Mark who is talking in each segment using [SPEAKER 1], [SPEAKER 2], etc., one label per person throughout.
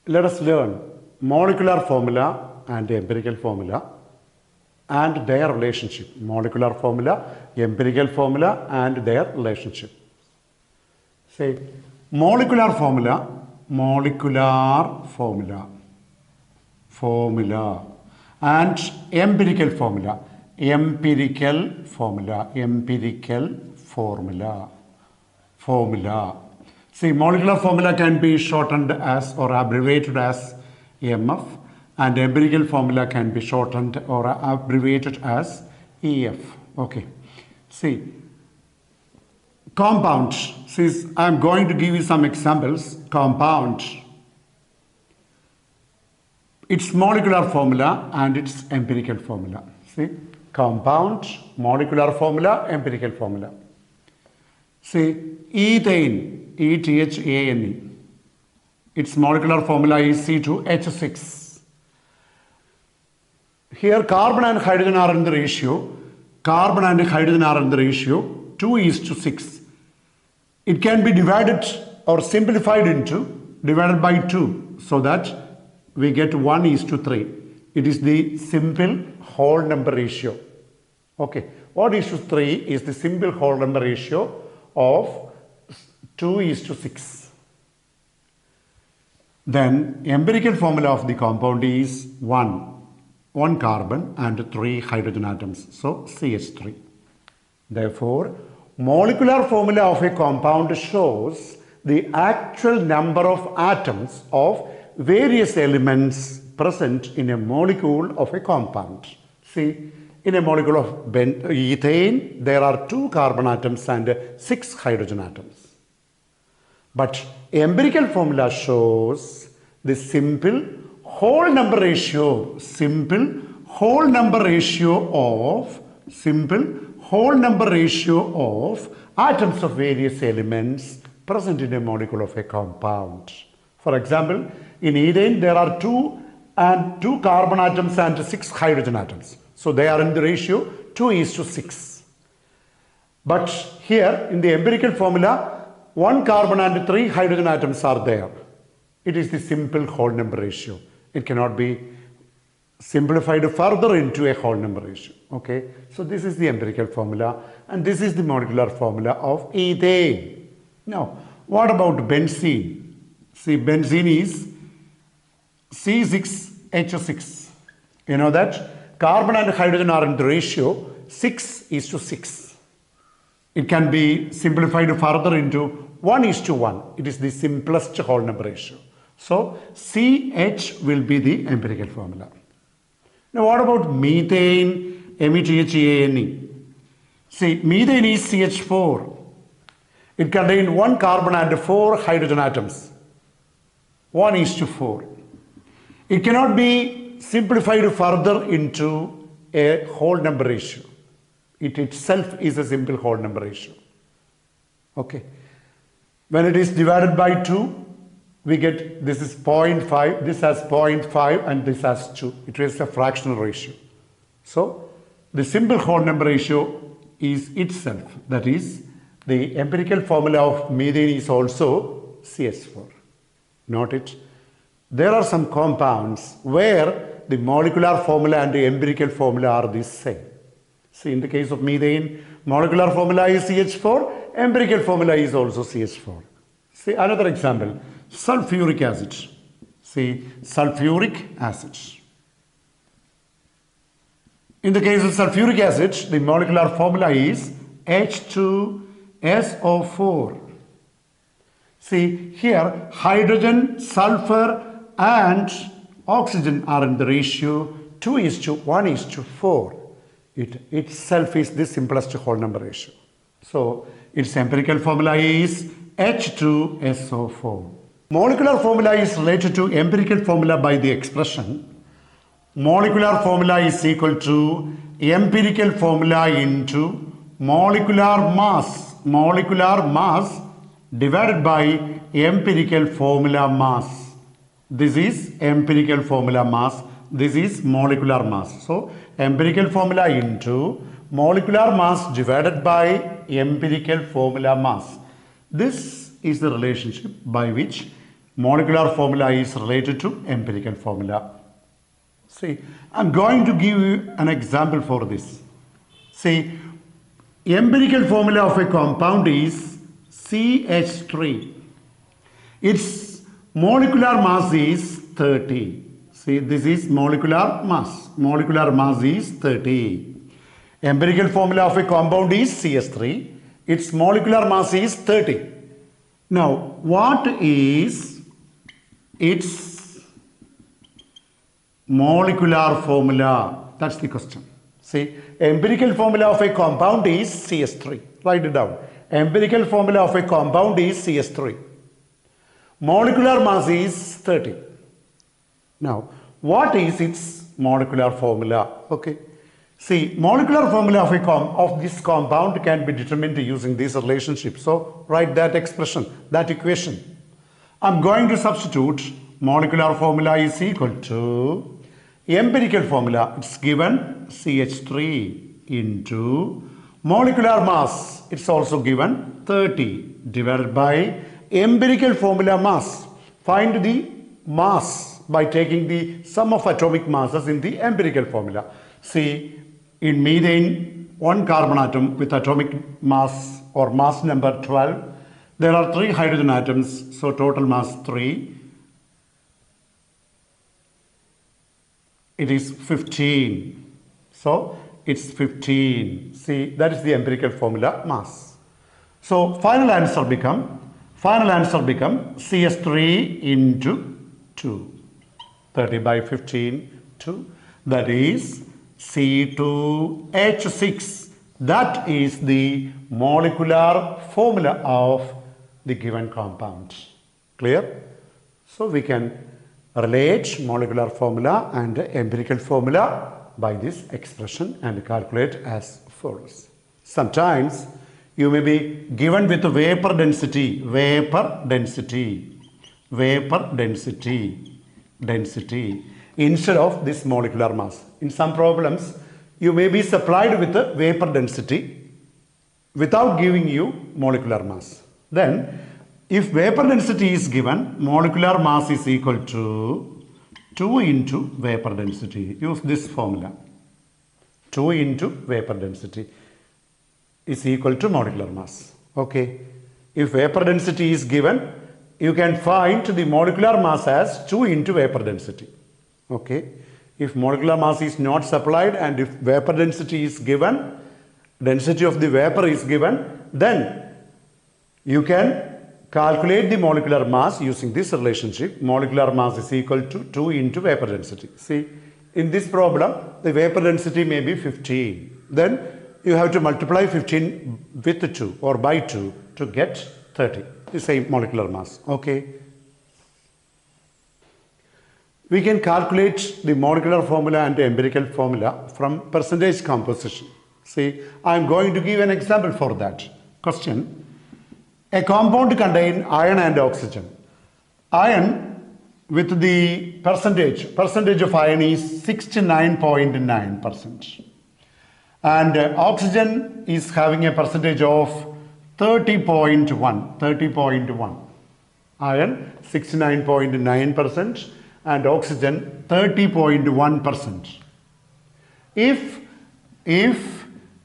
[SPEAKER 1] Let us learn molecular formula and empirical formula and their relationship. Molecular formula, empirical formula and their relationship. Say molecular formula and empirical formula. See, molecular formula can be shortened as or abbreviated as MF, and empirical formula can be shortened or abbreviated as EF. Okay. See, compound. Since I am going to give you some examples, compound. Its molecular formula and its empirical formula. See, compound, molecular formula, empirical formula. See, ethane, ETHANE. Its molecular formula is C2H6. Here carbon and hydrogen are in the ratio. 2:6. It can be divided or simplified into divided by 2 so that we get 1:3. It is the simple whole number ratio. Okay, 1:3 is the simple whole number ratio of 2:6. Then empirical formula of the compound is 1 carbon and 3 hydrogen atoms, so CH3. Therefore, molecular formula of a compound shows the actual number of atoms of various elements present in a molecule of a compound. See, in a molecule of ethane, there are 2 carbon atoms and 6 hydrogen atoms. But empirical formula shows the simple whole number ratio of atoms of various elements present in a molecule of a compound. For example, in ethane there are 2 carbon atoms and 6 hydrogen atoms. So they are in the ratio 2:6. But here in the empirical formula, 1 carbon and 3 hydrogen atoms are there. It is the simple whole number ratio. It cannot be simplified further into a whole number ratio. Okay, so this is the empirical formula and this is the molecular formula of ethane. Now, what about benzene? See, benzene is C6H6. You know that carbon and hydrogen are in the ratio 6:6. It can be simplified further into 1:1. It is the simplest whole number ratio. So, CH will be the empirical formula. Now, what about methane, METHANE? See, methane is CH4. It contains 1 carbon and 4 hydrogen atoms. 1:4. It cannot be simplified further into a whole number ratio. It itself is a simple whole number ratio. Okay. When it is divided by 2, we get this is 0.5, this has 0.5 and this has 2. It is a fractional ratio. So, the simple whole number ratio is itself. That is, the empirical formula of methane is also CH4. Note it. There are some compounds where the molecular formula and the empirical formula are the same. See, in the case of methane, molecular formula is CH4, empirical formula is also CH4. See, another example, sulfuric acid. See, sulfuric acid. In the case of sulfuric acid, the molecular formula is H2SO4. See, here hydrogen, sulfur and oxygen are in the ratio 2:1:4. It itself is the simplest whole number ratio. So, its empirical formula is H2SO4. Molecular formula is related to empirical formula by the expression molecular formula is equal to empirical formula into molecular mass divided by empirical formula mass. This is empirical formula mass. This is molecular mass. So, empirical formula into molecular mass divided by empirical formula mass. This is the relationship by which molecular formula is related to empirical formula. See, I'm going to give you an example for this. See, empirical formula of a compound is CH3. Its molecular mass is 30. See, this is molecular mass. Molecular mass is 30. Empirical formula of a compound is CH3. Its molecular mass is 30. Now, what is its molecular formula? That's the question. See, empirical formula of a compound is CH3. Write it down. Empirical formula of a compound is CH3. Molecular mass is 30. Now, what is its molecular formula? Okay. See, molecular formula of this compound can be determined using this relationship. So, write that expression, that equation. I'm going to substitute molecular formula is equal to empirical formula. It's given CH3 into molecular mass. It's also given 30 divided by empirical formula mass. Find the mass by taking the sum of atomic masses in the empirical formula. See, in methane, one carbon atom with atomic mass or mass number 12, there are 3 hydrogen atoms, so total mass 3. It is 15. So, it's 15. See, that is the empirical formula mass. So, final answer become CS3 into 2. 30 by 15, 2. That is C2H6. That is the molecular formula of the given compound. Clear? So we can relate molecular formula and empirical formula by this expression and calculate as follows. Sometimes you may be given with vapor density, instead of this molecular mass. In some problems, you may be supplied with a vapor density without giving you molecular mass. Then, if vapor density is given, molecular mass is equal to 2 into vapor density. Use this formula. 2 into vapor density is equal to molecular mass. Okay. If vapor density is given, you can find the molecular mass as 2 into vapor density. Okay. If molecular mass is not supplied and if vapor density is given, density of the vapor is given, then you can calculate the molecular mass using this relationship. Molecular mass is equal to 2 into vapor density. See, in this problem, the vapor density may be 15. Then you have to multiply 15 with 2 or by 2 to get 30, the same molecular mass. Okay. We can calculate the molecular formula and the empirical formula from percentage composition. See, I am going to give an example for that. Question. A compound contains iron and oxygen. Iron with the percentage of iron is 69.9%. And oxygen is having a percentage of 30.1. Iron 69.9% and oxygen 30.1%. If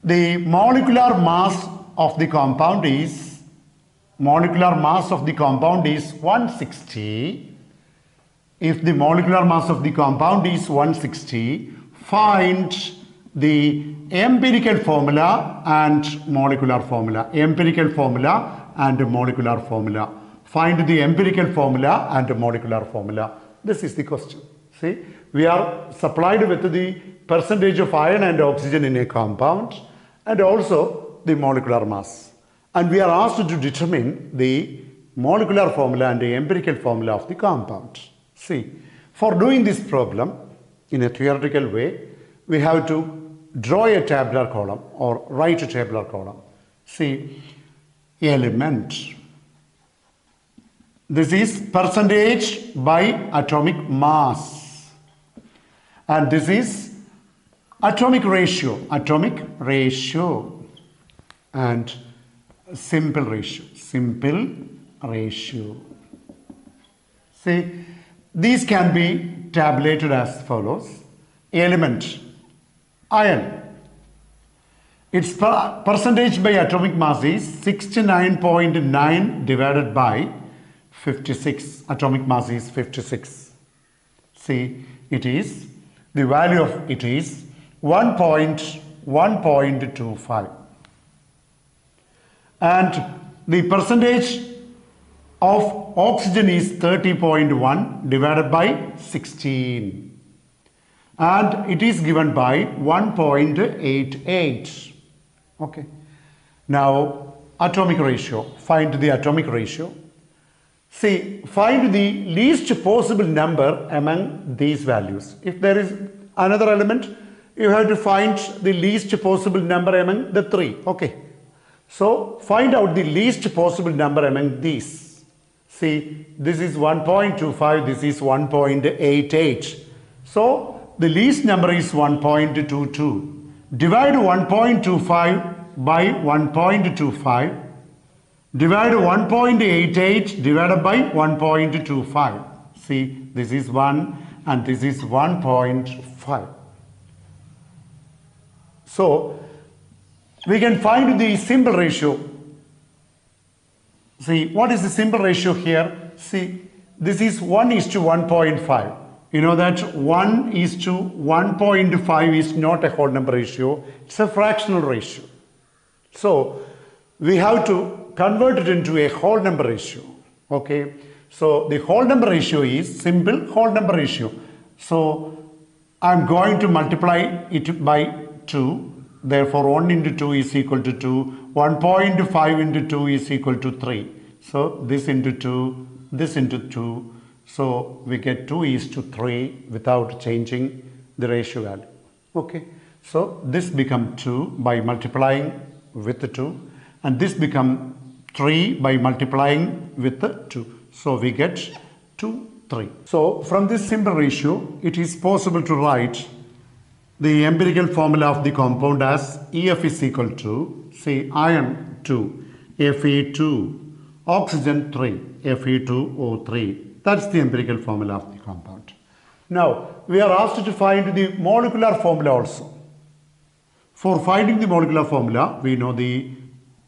[SPEAKER 1] the molecular mass of the compound is 160, if the molecular mass of the compound is 160, find the empirical formula and molecular formula. Empirical formula and molecular formula. Find the empirical formula and molecular formula. This is the question. See, we are supplied with the percentage of iron and oxygen in a compound and also the molecular mass. And we are asked to determine the molecular formula and the empirical formula of the compound. See, for doing this problem in a theoretical way, we have to draw a tabular column or write a tabular column. See, element. This is percentage by atomic mass. And this is atomic ratio and simple ratio. See, these can be tabulated as follows. Element, iron. Its percentage by atomic mass is 69.9 divided by 56. Atomic mass is 56. See, it is, the value of it is 1.25. And the percentage of oxygen is 30.1 divided by 16. And it is given by 1.88. Okay. Now, atomic ratio. Find the atomic ratio. See, find the least possible number among these values. If there is another element, you have to find the least possible number among the three. Okay. So, find out the least possible number among these. See, this is 1.25, this is 1.88. So, the least number is 1.22. Divide 1.25 by 1.25. Divide 1.88 divided by 1.25. See, this is 1 and this is 1.5. So, we can find the simple ratio. See, what is the simple ratio here? See, this is 1:1.5. You know that 1:1.5 is not a whole number ratio, it's a fractional ratio. So, we have to convert it into a whole number ratio. Okay, so the whole number ratio is simple whole number ratio. So, I am going to multiply it by 2. Therefore, 1 into 2 is equal to 2. 1.5 into 2 is equal to 3. So, this into 2, this into 2. So, we get 2:3 without changing the ratio value. Okay. So, this becomes 2 by multiplying with the 2. And this becomes 3 by multiplying with the 2. So, we get 2, 3. So, from this simple ratio, it is possible to write the empirical formula of the compound as EF is equal to, say, iron 2, Fe2, oxygen 3, Fe2O3. That's the empirical formula of the compound. Now, we are asked to find the molecular formula also. For finding the molecular formula, we know the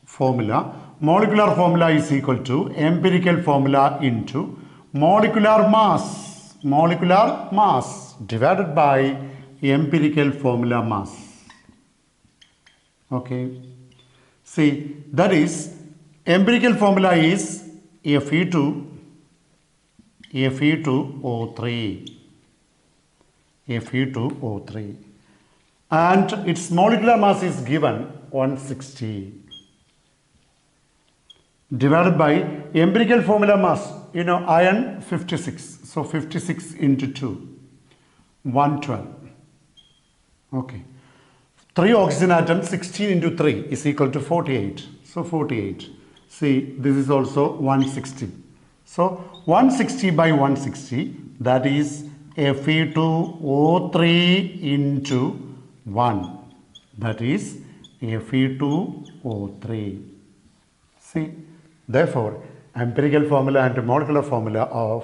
[SPEAKER 1] formula. Molecular formula is equal to empirical formula into molecular mass. Molecular mass divided by empirical formula mass. Okay. See, that is, empirical formula is Fe2O3. Fe2O3. And its molecular mass is given 160. Divided by empirical formula mass, you know, iron 56. So 56 into 2, 112. Okay. 3 oxygen atoms, 16 into 3 is equal to 48. So 48. See, this is also 160. So 160 by 160, that is Fe2O3 into 1. That is Fe2O3. See, therefore, empirical formula and molecular formula of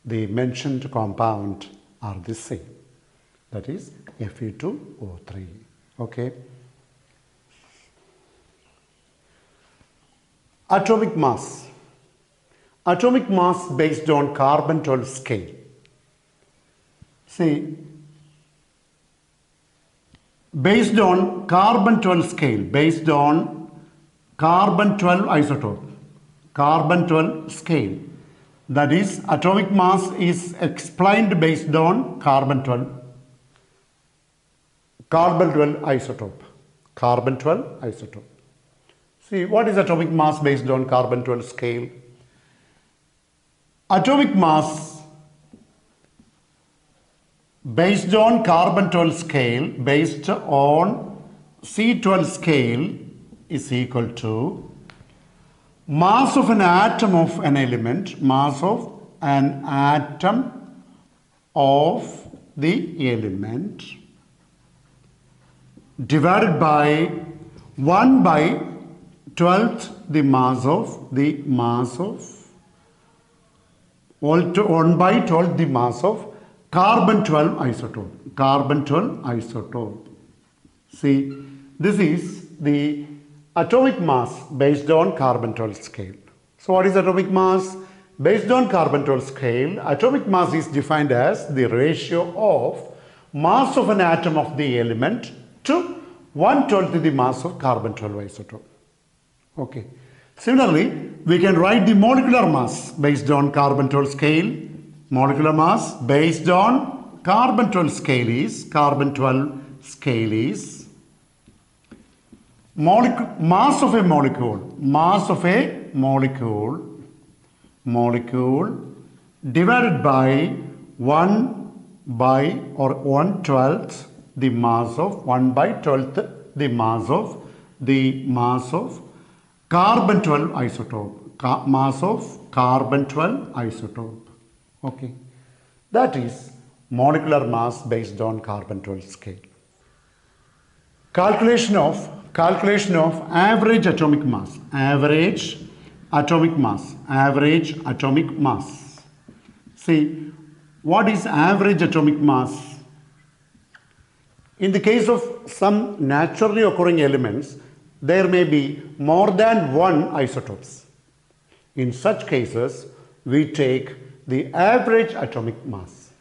[SPEAKER 1] the mentioned compound are the same. That is Fe2O3. Okay. Atomic mass. Atomic mass based on carbon-12 scale. See, based on carbon-12 scale, based on carbon-12 isotope, carbon-12 scale, that is, atomic mass is explained based on carbon-12 isotope. Carbon-12 isotope. See, what is atomic mass based on carbon-12 scale? Atomic mass based on carbon-12 scale, based on C12 scale, is equal to mass of an atom of an element, mass of an atom of the element divided by 1 by 12th the mass of 1 by 12 the mass of carbon 12 isotope. Carbon 12 isotope. See, this is the atomic mass based on carbon 12 scale. So what is atomic mass? Based on carbon 12 scale, atomic mass is defined as the ratio of mass of an atom of the element to 1/12 the mass of carbon 12 isotope. Okay. Similarly, we can write the molecular mass based on carbon 12 scale. Molecular mass based on carbon 12 scale is mass of a molecule divided by 1 by or 1/12 the mass of 1 by 12th the mass of carbon 12 isotope. Mass of carbon 12 isotope. Okay, that is molecular mass based on carbon 12 scale. Calculation of average atomic mass. Average atomic mass. See, what is average atomic mass? In the case of some naturally occurring elements, there may be more than one isotopes. In such cases, we take the average atomic mass.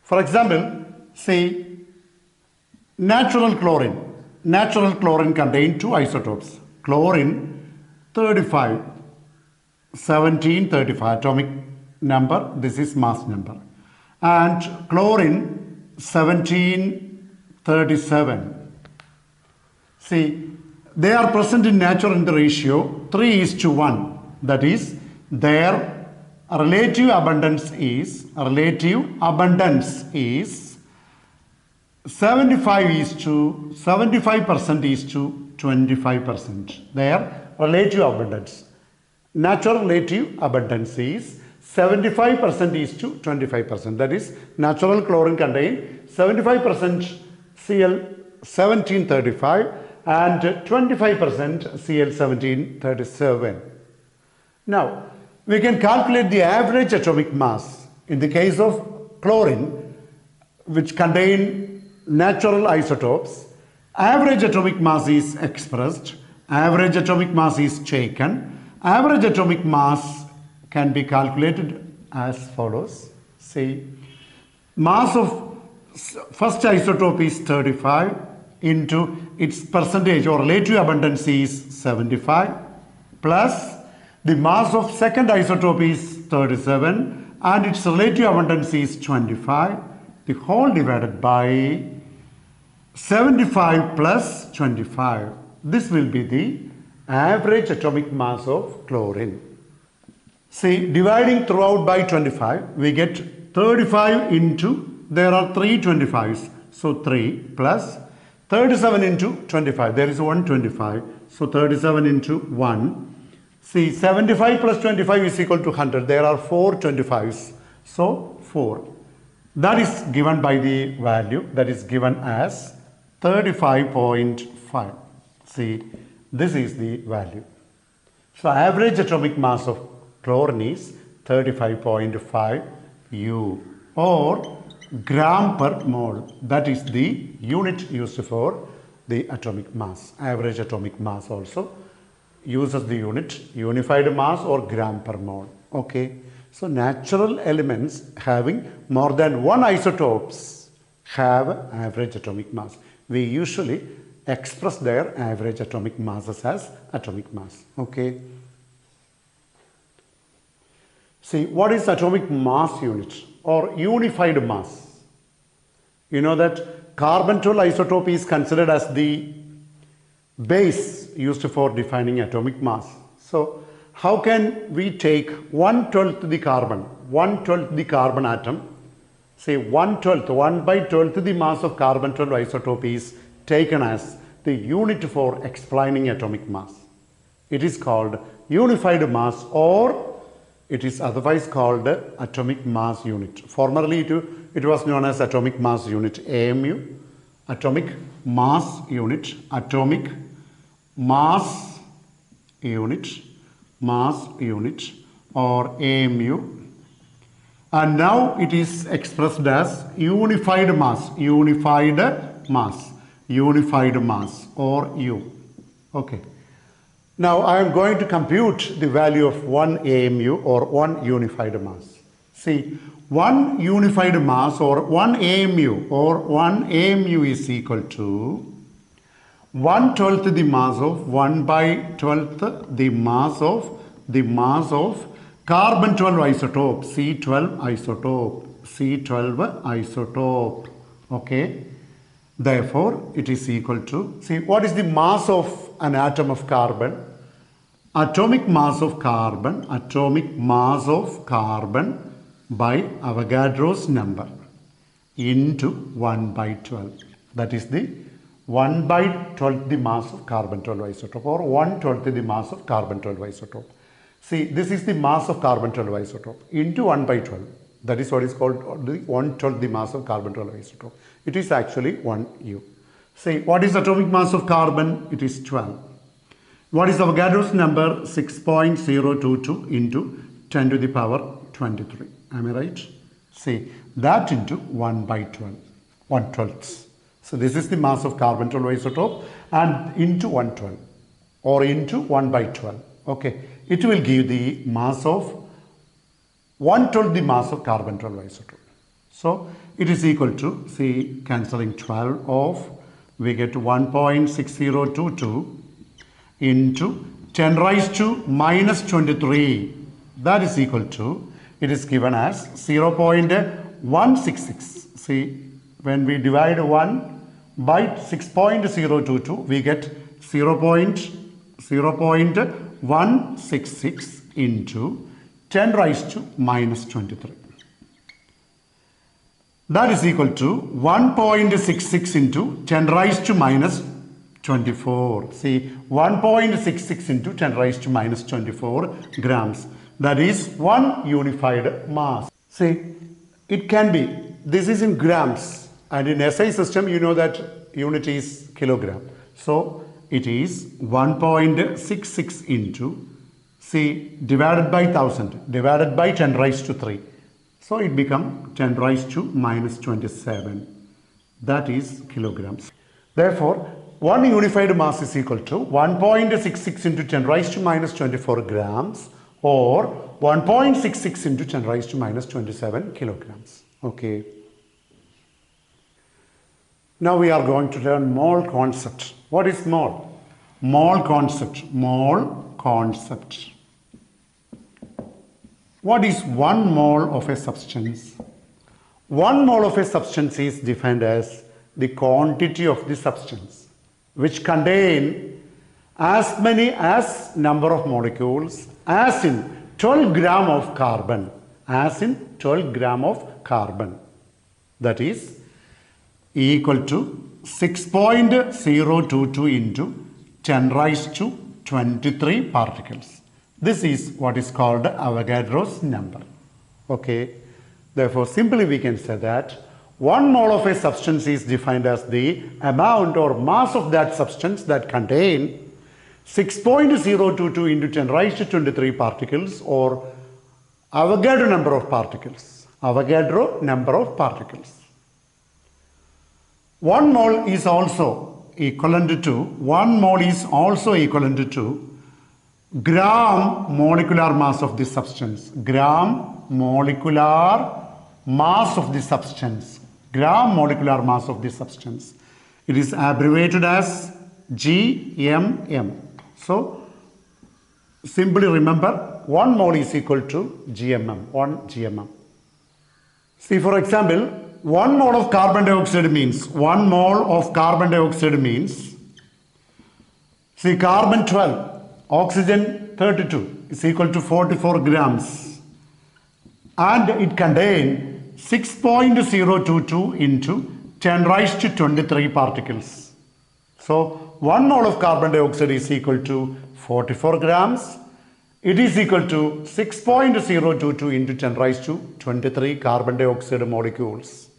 [SPEAKER 1] For example, say natural chlorine. Natural chlorine contains two isotopes. Chlorine 35, 1735 atomic number, this is mass number. And chlorine 1737. See, they are present in nature in the ratio 3:1. That is, their relative abundance is 75% is to 25%. Their relative abundance. Natural relative abundance is 75% is to 25%. That is, natural chlorine contain 75% Cl 1735 and 25% Cl 1737. Now, we can calculate the average atomic mass. In the case of chlorine, which contain natural isotopes, average atomic mass is expressed, average atomic mass is taken. Average atomic mass can be calculated as follows. See, mass of first isotope is 35 into its percentage or relative abundance is 75 plus the mass of second isotope is 37 and its relative abundance is 25, the whole divided by 75 plus 25. This will be the average atomic mass of chlorine. See, dividing throughout by 25, we get 35 into, there are 3 25s, so 3 plus 37 into 25, there is 125, so 37 into 1. See, 75 plus 25 is equal to 100, there are 4 25s, so 4. That is given by the value, that is given as 35.5. See, this is the value. So, average atomic mass of chlorine is 35.5 U or gram per mole. That is the unit used for the atomic mass. Average atomic mass also uses the unit unified mass or gram per mole. Okay. So, natural elements having more than one isotopes have average atomic mass. We usually express their average atomic masses as atomic mass. Okay. See, what is atomic mass unit or unified mass? You know that carbon 12 isotope is considered as the base used for defining atomic mass. So, how can we take 1/12 the carbon, 1/12 the carbon atom? Say 1/12, 1 by 12th the mass of carbon 12 isotope is taken as the unit for explaining atomic mass. It is called unified mass or it is otherwise called atomic mass unit. Formerly it was known as atomic mass unit, AMU, atomic mass unit, atomic mass unit, or AMU, and now it is expressed as unified mass or U. Okay. Now I am going to compute the value of 1 AMU or 1 unified mass. See, 1 unified mass or 1 AMU is equal to 1/12 the mass of 1/12 the mass of carbon 12 isotope, C12 isotope. Okay. Therefore, it is equal to, see, what is the mass of an atom of carbon? Atomic mass of carbon by Avogadro's number into 1/12. That is the 1/12 the mass of carbon 12 isotope, or 1/12 the mass of carbon 12 isotope. See, this is the mass of carbon 12 isotope into 1/12. That is what is called the 1/12 the mass of carbon 12 isotope. It is actually 1 U. See, what is atomic mass of carbon? It is 12. What is Avogadro's number? 6.022 into 10 to the power 23. Am I right? See, that into 1/12. 1/12. So this is the mass of carbon 12 isotope, and into 1/12 or into 1/12. Okay. It will give the mass of 1/12 the mass of carbon 12 isotope. So it is equal to, see, cancelling 12 off, we get 1.6022 into 10 raised to minus 23. That is equal to, it is given as 0.166. See, when we divide 1 by 6.022, we get 0.166 into 10 raised to minus 23. That is equal to 1.66 into 10 raised to minus 24. See, 1.66 into 10 raised to minus 24 grams. That is 1 unified mass. See, it can be, this is in grams, and in SI system you know that unit is kilogram. So it is 1.66 into, see, divided by 1000, divided by 10 raised to 3. So it becomes 10 raised to minus 27. That is kilograms. Therefore, 1 unified mass is equal to 1.66 into 10 raised to minus 24 grams, or 1.66 into 10 raised to minus 27 kilograms. Okay. Now we are going to learn mole concept. What is mole? Mole concept. Mole concept. What is 1 mole of a substance? 1 mole of a substance is defined as the quantity of the substance which contain as many as number of molecules as in 12 gram of carbon, as in 12 gram of carbon. That is equal to 6.022 into 10 raised to 23 particles. This is what is called Avogadro's number. Okay. Therefore, simply we can say that 1 mole of a substance is defined as the amount or mass of that substance that contain 6.022 into 10 raised to 23 particles, or Avogadro number of particles. Avogadro number of particles. 1 mole is also equivalent to gram molecular mass of the substance. Gram molecular mass of the substance. Gram molecular mass of the substance. It is abbreviated as GMM. So simply remember, 1 mole is equal to GMM, 1 GMM. See, for example, 1 mole of carbon dioxide means, see, carbon 12, oxygen 32 is equal to 44 grams, and it contains 6.022 into 10 raised to 23 particles. So 1 mole of carbon dioxide is equal to 44 grams. It is equal to 6.022 into 10 raised to 23 carbon dioxide molecules.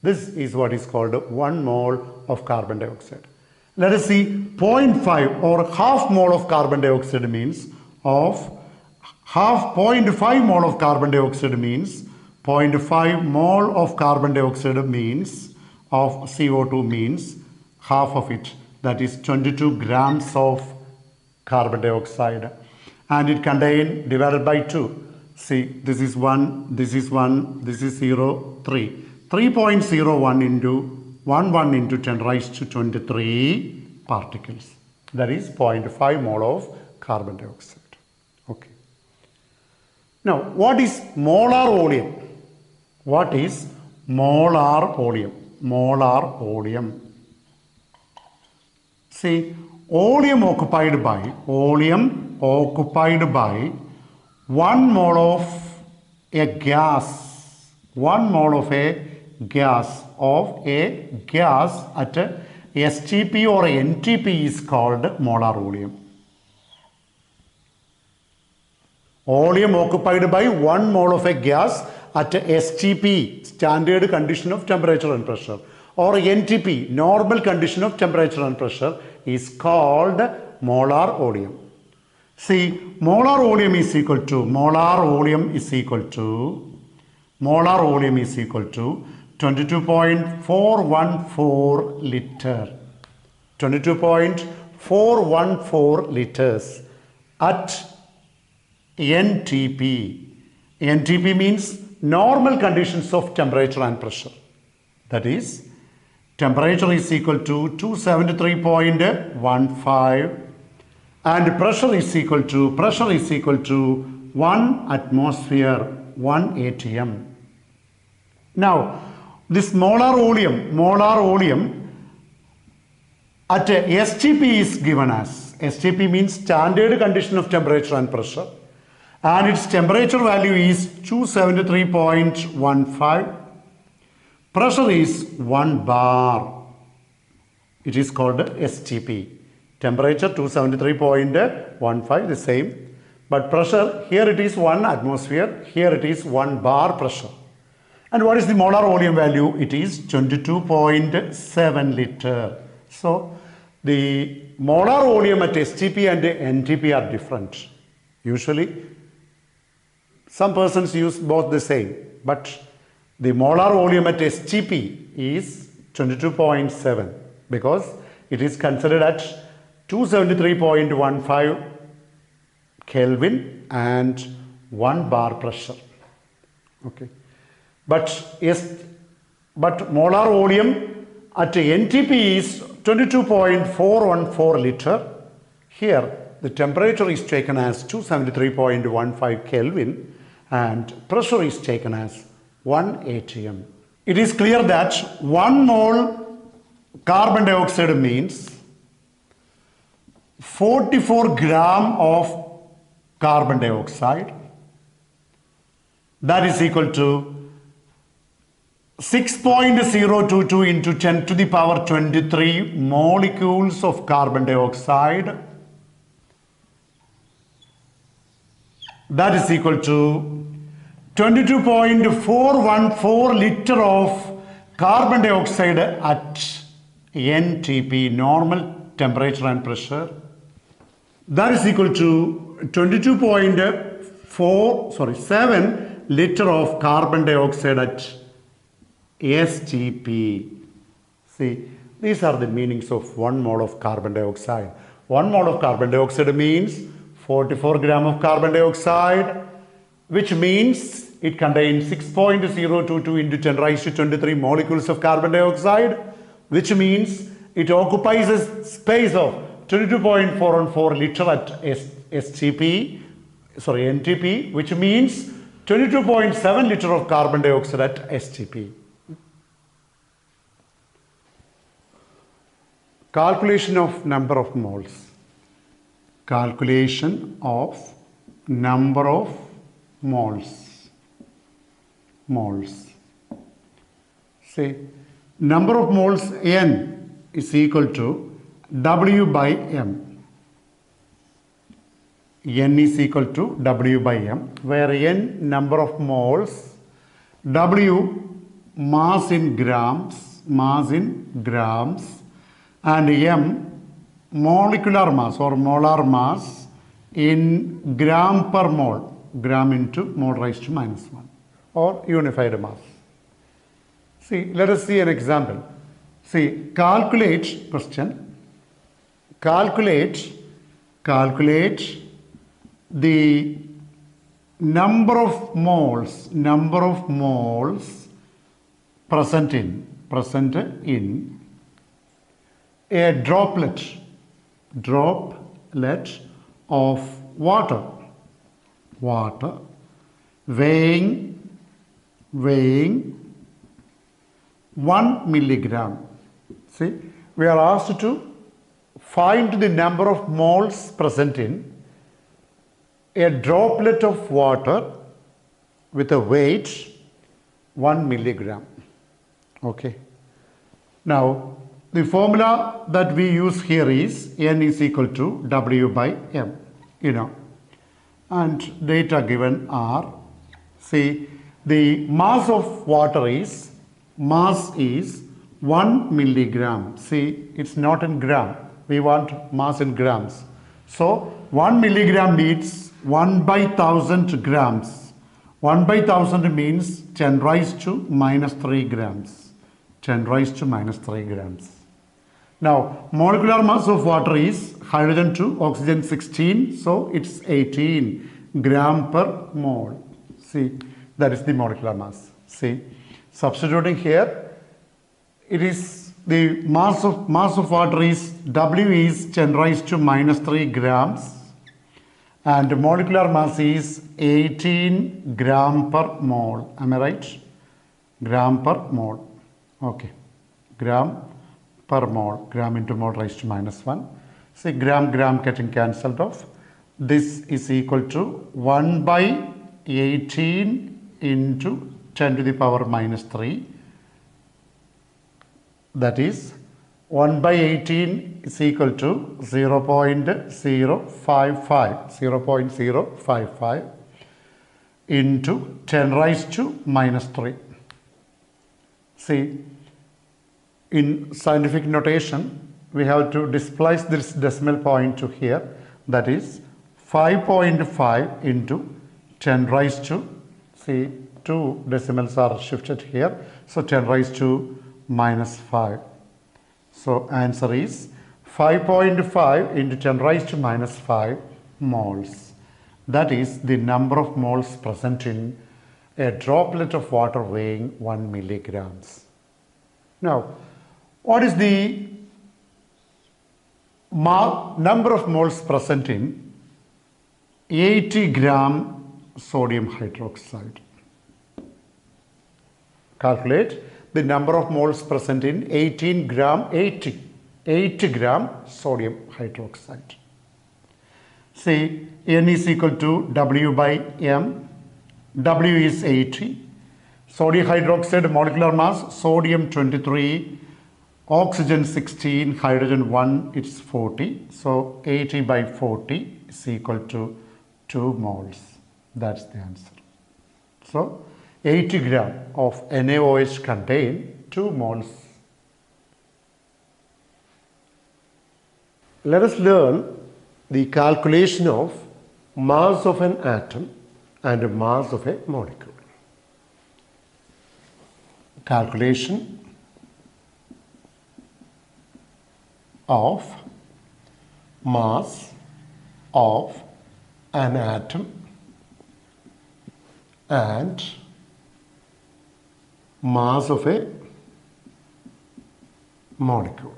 [SPEAKER 1] This is what is called 1 mole of carbon dioxide. Let us see 0.5 or half mole of carbon dioxide means of half 0.5 mole of carbon dioxide means 0.5 mole of carbon dioxide means of CO2 means half of it, that is 22 grams of carbon dioxide, and it contain divided by 2. See, this is 1, this is 1, this is 0, 3. 3.01 into 1 into 10 raised to 23 particles. That is 0.5 mole of carbon dioxide. Okay. Now, what is molar volume? What is molar volume? Molar volume. See, volume occupied by 1 mole of a gas, 1 mole of a gas at STP or NTP is called molar volume. Volume occupied by 1 mole of a gas at STP, standard condition of temperature and pressure, or NTP, normal condition of temperature and pressure, is called molar volume. See, molar volume is equal to 22.414 liter. 22.414 liters at NTP. NTP means normal conditions of temperature and pressure. That is, temperature is equal to 273.15 and pressure is equal to 1 atmosphere, 1 atm. Now, this molar volume at STP is given as, STP means standard condition of temperature and pressure, and its temperature value is 273.15. Pressure is 1 bar. It is called STP. Temperature 273.15, the same. But pressure, here it is 1 atmosphere, here it is 1 bar pressure. And what is the molar volume value? It is 22.7 liter. So, the molar volume at STP and NTP are different. Usually, some persons use both the same, but the molar volume at STP is 22.7 because it is considered at 273.15 Kelvin and 1 bar pressure. Okay. But molar volume at NTP is 22.414 liter. Here the temperature is taken as 273.15 Kelvin and pressure is taken as 1 atm. It is clear that 1 mole carbon dioxide means 44 gram of carbon dioxide. That is equal to 6.022 into 10 to the power 23 molecules of carbon dioxide. That is equal to 22.414 liter of carbon dioxide at NTP, normal temperature and pressure. That is equal to 7 liter of carbon dioxide at STP. See, these are the meanings of 1 mole of carbon dioxide. 1 mole of carbon dioxide means 44 gram of carbon dioxide, which means it contains 6.022 into 10 raised to 23 molecules of carbon dioxide, which means it occupies a space of 22.414 liter at NTP, which means 22.7 liter of carbon dioxide at STP. Calculation of number of moles. Calculation of number of moles. Say, number of moles N is equal to W by M. N is equal to W by M, where N number of moles, W mass in grams, and M molecular mass or molar mass in gram per mole. gram into mole raised to minus 1 or unified mass. See, let us see an example. See, calculate the number of moles present in a droplet of water weighing 1 milligram. See, we are asked to find the number of moles present in a droplet of water with a weight 1 milligram. Okay. Now, the formula that we use here is N is equal to W by M, and data given are, see, the mass of water is 1 milligram. See, it's not in gram. We want mass in grams. So, 1 milligram means 1 by 1000 grams. 1 by 1000 means 10 raised to minus 3 grams. 10 raised to minus 3 grams. Now, molecular mass of water is hydrogen 2, oxygen 16. So, it's 18 gram per mole. See, that is the molecular mass. See, substituting here, it is the mass of water is W is 10 raised to minus 3 grams. And molecular mass is 18 gram per mole. Am I right? Gram per mole. Okay. Gram per mole. Gram into mole raised to minus 1. See, gram getting cancelled off. This is equal to 1 by 18 into 10 to the power minus 3. That is 1 by 18 is equal to 0.055 into 10 raised to minus 3. See, in scientific notation, we have to displace this decimal point to here. That is 5.5 into 10 raised to, see, 2 decimals are shifted here. So 10 raised to minus 5. So answer is 5.5 into 10 raised to minus 5 moles. That is the number of moles present in a droplet of water weighing 1 milligrams. Now, what is the number of moles present in 80 gram sodium hydroxide? Calculate the number of moles present in 80 gram sodium hydroxide. See, N is equal to W by M. W is 80. Sodium hydroxide molecular mass, sodium 23, oxygen 16, hydrogen 1, it's 40. So 80 by 40 is equal to 2 moles. That's the answer. So 80 gram of NaOH contain 2 moles. Let us learn the calculation of mass of an atom and mass of a molecule. Calculation of mass of an atom and mass of a molecule.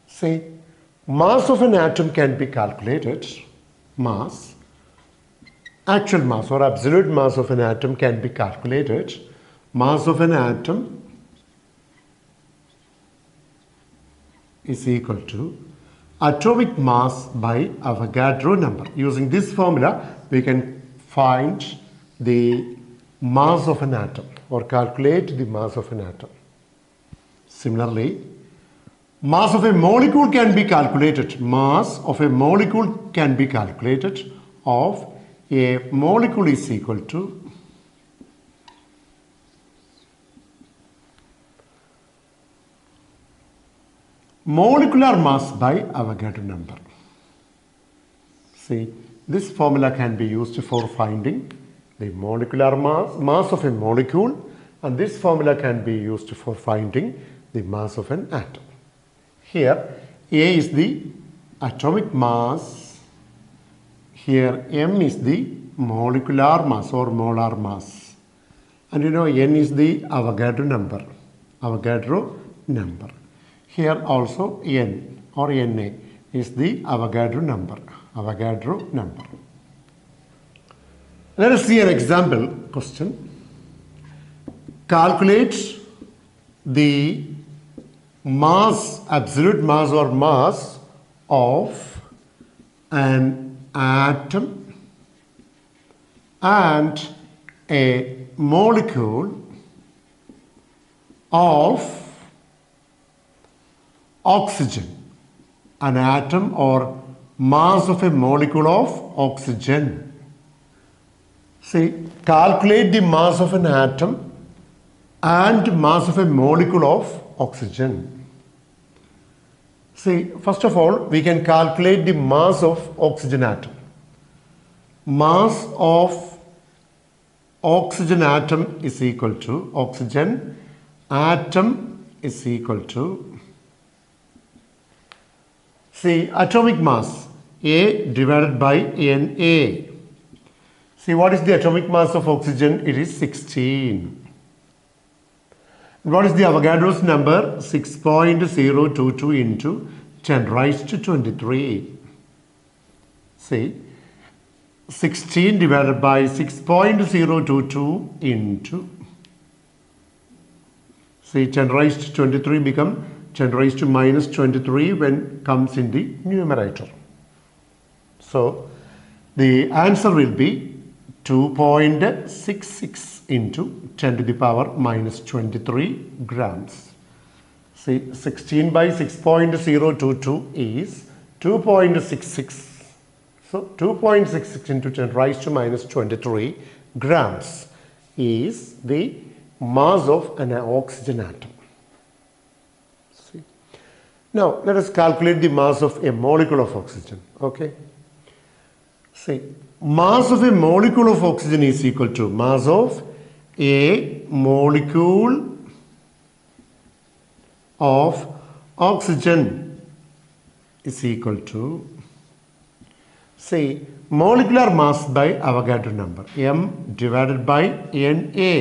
[SPEAKER 1] See, mass of an atom can be calculated. Actual mass or absolute mass of an atom can be calculated. Mass of an atom is equal to atomic mass by Avogadro number. Using this formula, we can find the mass of an atom or calculate the mass of an atom. Similarly, mass of a molecule can be calculated. Mass of a molecule can be calculated. Of a molecule is equal to molecular mass by Avogadro number. See, this formula can be used for finding the molecular mass of a molecule, and this formula can be used for finding the mass of an atom. Here A is the atomic mass, here M is the molecular mass or molar mass, and you know N is the Avogadro number. Here also N or Na is the Avogadro number. Let us see an example question. Calculate the mass, absolute mass or mass of an atom and a molecule of oxygen. An atom or mass of a molecule of oxygen. See, calculate the mass of an atom and mass of a molecule of oxygen. See, first of all, we can calculate the mass of oxygen atom. Mass of oxygen atom is equal to see, atomic mass A divided by Na. See, what is the atomic mass of oxygen? It is 16. What is the Avogadro's number? 6.022 into 10 raised to 23. See, 16 divided by 6.022 into, see, 10 raised to 23 become 10 raised to minus 23 when comes in the numerator. So, the answer will be 2.66 into 10 to the power minus 23 grams. See, 16 by 6.022 is 2.66. So, 2.66 into 10 raised to minus 23 grams is the mass of an oxygen atom. See. Now, let us calculate the mass of a molecule of oxygen. Okay. See, mass of a molecule of oxygen is equal to mass of a molecule of oxygen is equal to, say, molecular mass by Avogadro number, M divided by Na.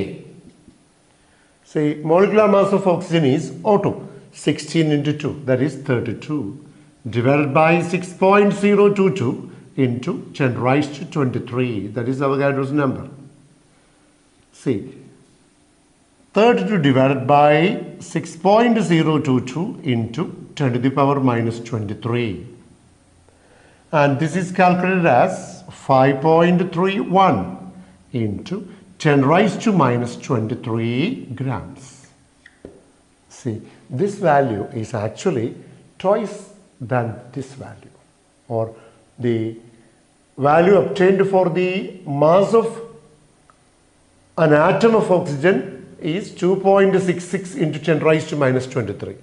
[SPEAKER 1] Say, molecular mass of oxygen is O2, 16 into 2, that is 32, divided by 6.022 into 10 raised to 23, that is Avogadro's number. See, 32 divided by 6.022 into 10 to the power minus 23. And this is calculated as 5.31 into 10 raised to minus 23 grams. See, this value is actually twice than this value, or the value obtained for the mass of an atom of oxygen is 2.66 into 10 raised to minus 23.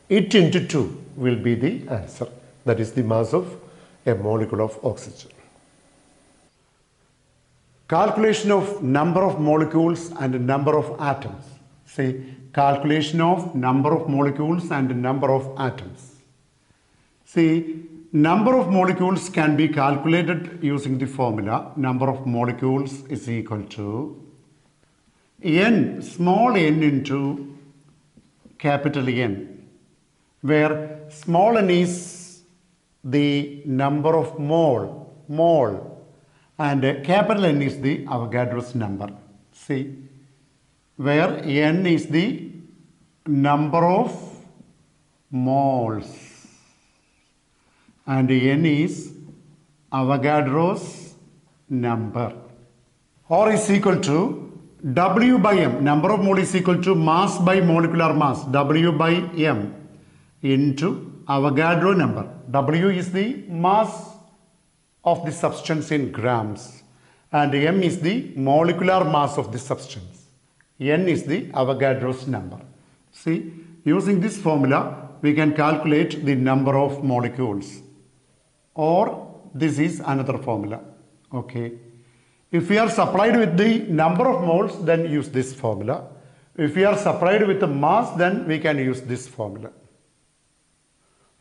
[SPEAKER 1] It into 2 will be the answer. That is the mass of a molecule of oxygen. Calculation of number of molecules and number of atoms. Say, calculation of number of molecules and number of atoms. See, number of molecules can be calculated using the formula. Number of molecules is equal to N, small n into capital N, where small n is the number of mole, and capital N is the Avogadro's number. See, where n is the number of moles and n is Avogadro's number, or is equal to W by M, number of mole is equal to mass by molecular mass, W by M into Avogadro number. W is the mass of the substance in grams and M is the molecular mass of the substance. N is the Avogadro's number. See, using this formula, we can calculate the number of molecules, or this is another formula. Okay. If we are supplied with the number of moles, then use this formula. If we are supplied with the mass, then we can use this formula.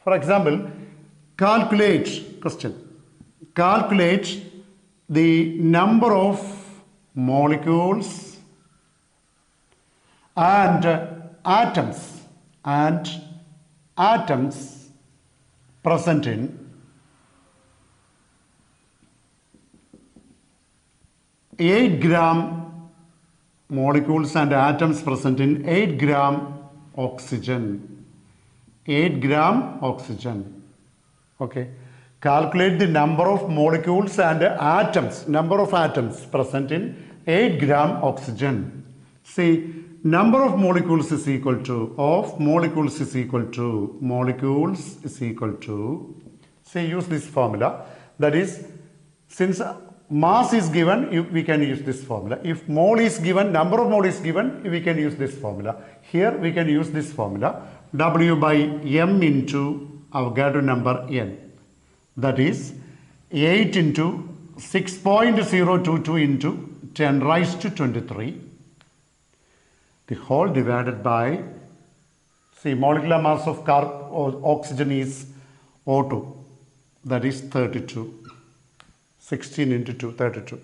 [SPEAKER 1] For example, calculate the number of molecules and atoms present in 8 gram molecules and atoms present in 8 gram oxygen. 8 gram oxygen. Okay. Calculate the number of molecules and atoms present in 8 gram oxygen. See, number of molecules is equal to, say, use this formula. That is, since mass is given, we can use this formula. If mole is given, number of mole is given, we can use this formula. Here we can use this formula, W by M into Avogadro number N. That is 8 into 6.022 into 10 raised to 23. The whole divided by, see, molecular mass of oxygen is O2. That is 32. 16 into 2, 32.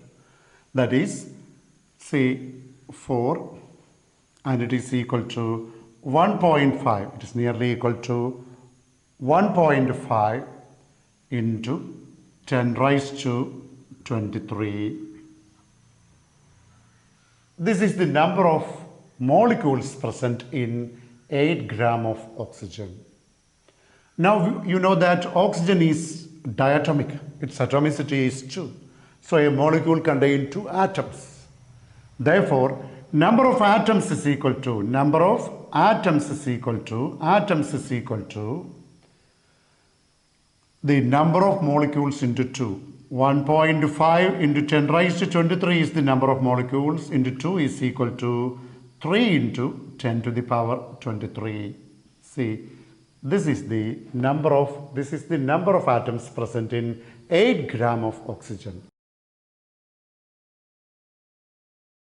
[SPEAKER 1] That is, say, 4, and it is equal to 1.5. It is nearly equal to 1.5 into 10 raised to 23. This is the number of molecules present in 8 gram of oxygen. Now you know that oxygen is diatomic. Its atomicity is 2. So a molecule contains 2 atoms. Therefore, number of atoms is equal to the number of molecules into 2. 1.5 into 10 raised to 23 is the number of molecules into 2 is equal to 3 into 10 to the power 23. See, this is the number of atoms present in 8 gram of oxygen.